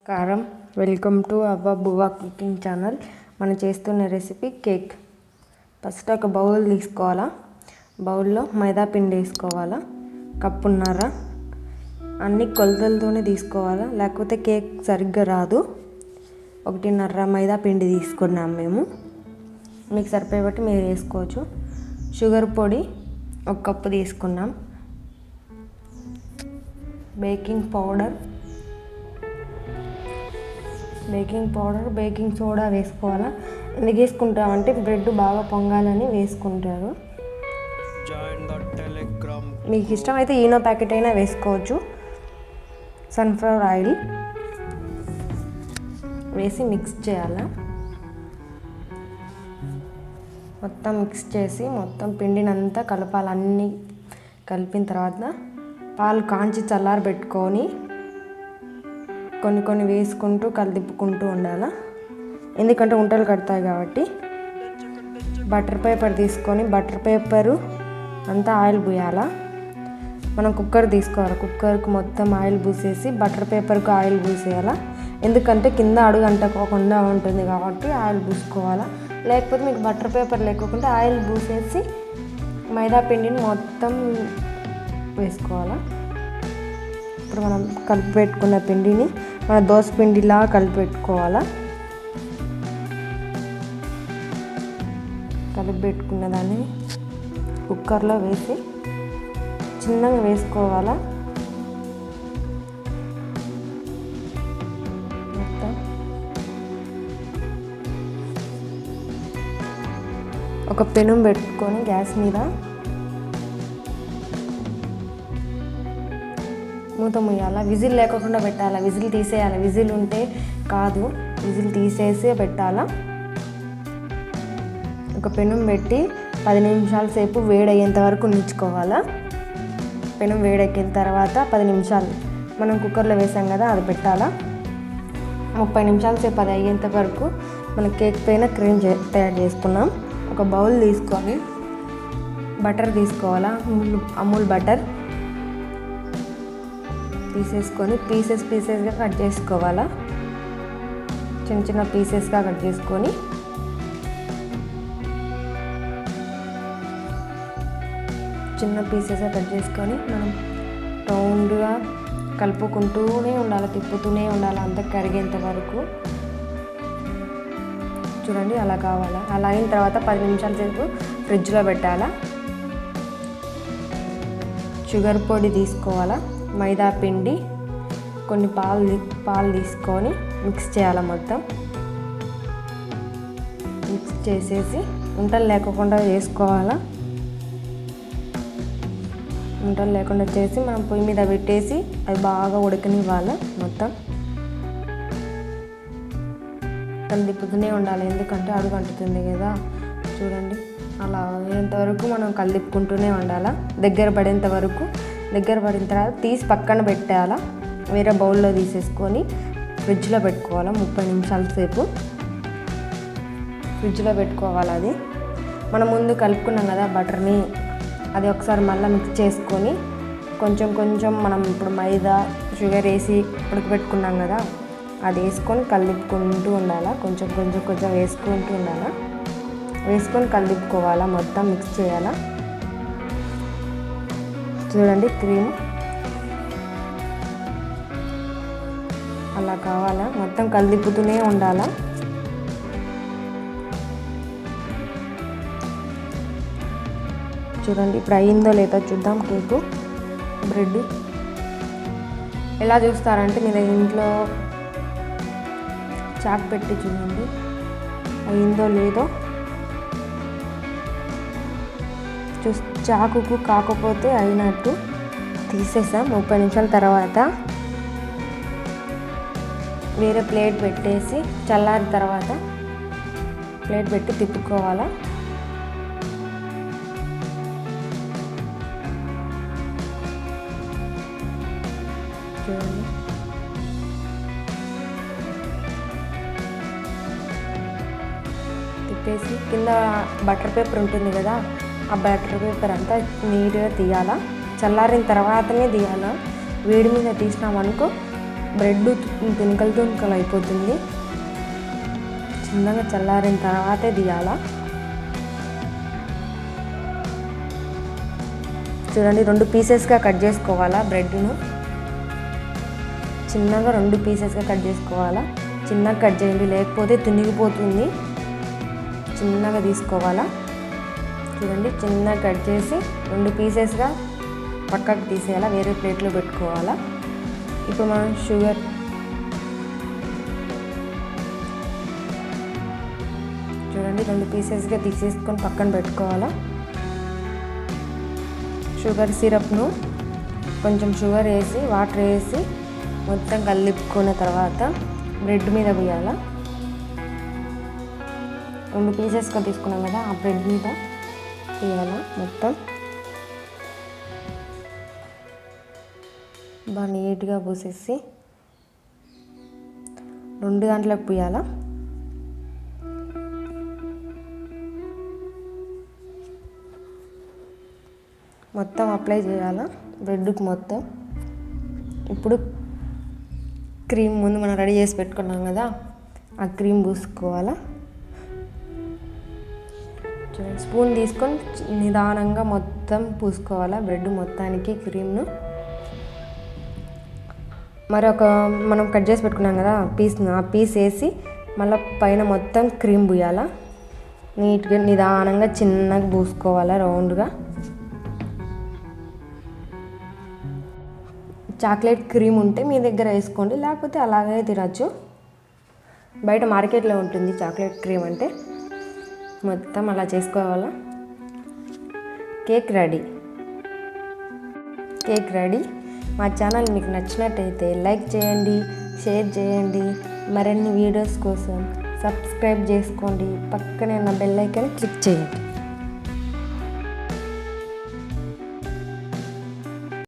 కారం welcome to అవ్వబువ్వ cooking channel. మనం చేస్తున్న రెసిపీ కేక్. ఫస్ట్ ఒక బౌల్ తీసుకోవాలా. బౌల్లో మైదా పిండి వేసుకోవాలా, కప్పున్నర. అన్ని కొలతలతోనే తీసుకోవాలా, లేకపోతే కేక్ సరిగ్గా రాదు. 1.5 మైదా పిండి తీసుకున్నాం మేము. మీకు సరిపోయే బట్టి మీరు వేసుకోవచ్చు. షుగర్ పొడి 1 కప్పు తీసుకున్నాం. బేకింగ్ పౌడర్, బేకింగ్ సోడా వేసుకోవాలా. ఎందుకు వేసుకుంటామంటే బ్రెడ్ బాగా పొంగాలని వేసుకుంటారు. మీకు ఇష్టమైతే ఈనో ప్యాకెట్ అయినా వేసుకోవచ్చు. సన్ఫ్లవర్ ఆయిల్ వేసి మిక్స్ చేయాలా. మొత్తం మిక్స్ చేసి మొత్తం పిండినంతా కలపాలి. అన్నీ కలిపిన తర్వాత పాలు కాంచి చల్లారబెట్టుకొని కొన్ని వేసుకుంటూ కలిపుకుంటూ ఉండాలా. ఎందుకంటే ఉంటలు కడతాయి కాబట్టి. బటర్ పేపర్ తీసుకొని బటర్ పేపరు అంతా ఆయిల్ పూయాలా. మనం కుక్కర్ తీసుకోవాలి. కుక్కర్కి మొత్తం ఆయిల్ పూసేసి బటర్ పేపర్కి ఆయిల్ పూసేయాలా. ఎందుకంటే కింద అడుగు అంటుకోకుండా ఉంటుంది కాబట్టి ఆయిల్ పూసుకోవాలా. లేకపోతే మీకు బటర్ పేపర్ లేకుండా ఆయిల్ పూసేసి మైదా పిండిని మొత్తం వేసుకోవాలా. ఇప్పుడు మనం కలిపి పెట్టుకున్న పిండిని మన దోశ పిండిలా కలిపి పెట్టుకోవాలా. కలిపి పెట్టుకున్న దాన్ని కుక్కర్లో వేసి చిన్నగా వేసుకోవాలా. మొత్తం ఒక పెనం పెట్టుకొని గ్యాస్ మీద మూత ముయ్యాలా. విజిల్ లేకుండా పెట్టాలా. విజిల్ తీసేయాలి. విజిల్ ఉంటే కాదు, విజిల్ తీసేసి పెట్టాలా. ఒక పెనం పెట్టి 10 నిమిషాల సేపు వేడయ్యేంత వరకు ఉంచుకోవాలా. పెనం వేడెక్కిన తర్వాత 10 నిమిషాలు మనం కుక్కర్లో వేసాం కదా, అది పెట్టాలా. 30 నిమిషాల సేపు అది అయ్యేంత వరకు మన కేక్ పైన క్రీమ్ తయారు చేసుకున్నాం. ఒక బౌల్ తీసుకొని బటర్ తీసుకోవాలా. అమూల్ బటర్ తీసేసుకొని పీసెస్గా కట్ చేసుకోవాలా. చిన్న పీసెస్గా కట్ చేసుకొని మనం రౌండ్గా కలుపుకుంటూనే ఉండాలి, తిప్పుతూనే ఉండాలి అంతా కరిగేంత వరకు. చూడండి అలా కావాలా. అలా అయిన తర్వాత 10 నిమిషాల సేపు ఫ్రిడ్జ్లో పెట్టాలా. షుగర్ పొడి తీసుకోవాలా. మైదా పిండి, కొన్ని పాలు తీసుకొని మిక్స్ చేయాలి. మొత్తం మిక్స్ చేసేసి ఉంటలు లేకుండా చేసుకోవాలా. ఉంటలు లేకుండా చేసి మనం పొయ్యి మీద పెట్టేసి అది బాగా ఉడకనివ్వాలి. మొత్తం కలిదిప్పుతూనే ఉండాలి, ఎందుకంటే అడుగు అంటుతుంది కదా. చూడండి అలా అయ్యేంతవరకు మనం కలిదిప్పుకుంటూనే ఉండాలా. దగ్గర పడిన తర్వాత తీసి పక్కన పెట్టాలా. వేరే బౌల్లో తీసేసుకొని ఫ్రిడ్జ్లో పెట్టుకోవాలా. 30 నిమిషాల సేపు ఫ్రిడ్జ్లో పెట్టుకోవాలి. అది మనం ముందు కలుపుకున్నాం కదా బటర్ని, అది ఒకసారి మళ్ళీ మిక్స్ చేసుకొని కొంచెం మనం ఇప్పుడు మైదా షుగర్ వేసి ఉడకబెట్టుకున్నాం కదా, అది వేసుకొని కలిపుకుంటూ ఉండాలా. కొంచెం వేసుకుంటూ ఉండాలా. వేసుకొని కలిపుకోవాలా. మొత్తం మిక్స్ చేయాలా. చూడండి క్రీమ్ అలా కావాలా. మొత్తం కలిపుతూనే ఉండాలా. చూడండి ఇప్పుడు అయ్యిందో లేదో చూద్దాం. కేకు బ్రెడ్ ఎలా చూస్తారంటే మీరు ఇంట్లో చాక్ పెట్టి చూడండి అయ్యిందో లేదో. చాకుకు కాకపోతే అయినట్టు తీసేసాం. 30 నిమిషాల తర్వాత వేరే ప్లేట్ పెట్టేసి చల్లారిన తర్వాత ప్లేట్ పెట్టి తిప్పుకోవాలా. చూడండి తిప్పేసి కింద బటర్ పేపర్ ఉంటుంది కదా, ఆ బటర్ పేపర్ అంతా నీట్గా తీయాలా. చల్లారిన తర్వాతనే తీయాలా. వేడి మీద తీసినామనుకో బ్రెడ్ తునికలు అయిపోతుంది. చిన్నగా చల్లారిన తర్వాతే తీయాలా. చూడండి 2 పీసెస్గా కట్ చేసుకోవాలా. బ్రెడ్ను చిన్నగా 2 పీసెస్గా కట్ చేసుకోవాలా. చిన్నగా కట్ చేయండి, లేకపోతే తునిగిపోతుంది. చిన్నగా తీసుకోవాలా. చూడండి చిన్నగా కట్ చేసి 2 పీసెస్గా పక్కకు తీసేయాలా, వేరే ప్లేట్లో పెట్టుకోవాలా. ఇప్పుడు మనం షుగర్ చూడండి 2 పీసెస్గా తీసేసుకొని పక్కన పెట్టుకోవాలా. షుగర్ సిరప్ను కొంచెం షుగర్ వేసి వాటర్ వేసి మొత్తం కలిపుకున్న తర్వాత బ్రెడ్ మీద వేయాలా. 2 పీసెస్గా తీసుకున్నాం కదా, ఆ బ్రెడ్ మీద వేయాలా. మొత్తం బాగా నీట్గా పూసేసి 2 దాంట్లోకి పోయాలా. మొత్తం అప్లై చేయాలా బ్రెడ్కి మొత్తం. ఇప్పుడు క్రీమ్ ముందు మనం రెడీ చేసి పెట్టుకున్నాం కదా, ఆ క్రీమ్ పూసుకోవాలా. స్పూన్ తీసుకొని నిదానంగా మొత్తం పూసుకోవాలా బ్రెడ్ మొత్తానికి క్రీమ్ను. మనం కట్ చేసి పెట్టుకున్నాం కదా ఆ పీస్ వేసి మళ్ళీ పైన మొత్తం క్రీమ్ పూయాలా. నీట్గా నిదానంగా చిన్నగా పూసుకోవాలా రౌండ్గా. చాక్లెట్ క్రీమ్ ఉంటే మీ దగ్గర వేసుకోండి, లేకపోతే అలాగే తినచ్చు. బయట మార్కెట్లో ఉంటుంది చాక్లెట్ క్రీమ్ అంటే. మొత్తం అలా చేసుకోవాలా. Cake ready. మా ఛానల్ మీకు నచ్చినట్టయితే లైక్ చేయండి, షేర్ చేయండి. మరిన్ని వీడియోస్ కోసం సబ్స్క్రైబ్ చేసుకోండి. పక్కనే ఉన్న బెల్ ఐకాన్ క్లిక్ చేయండి.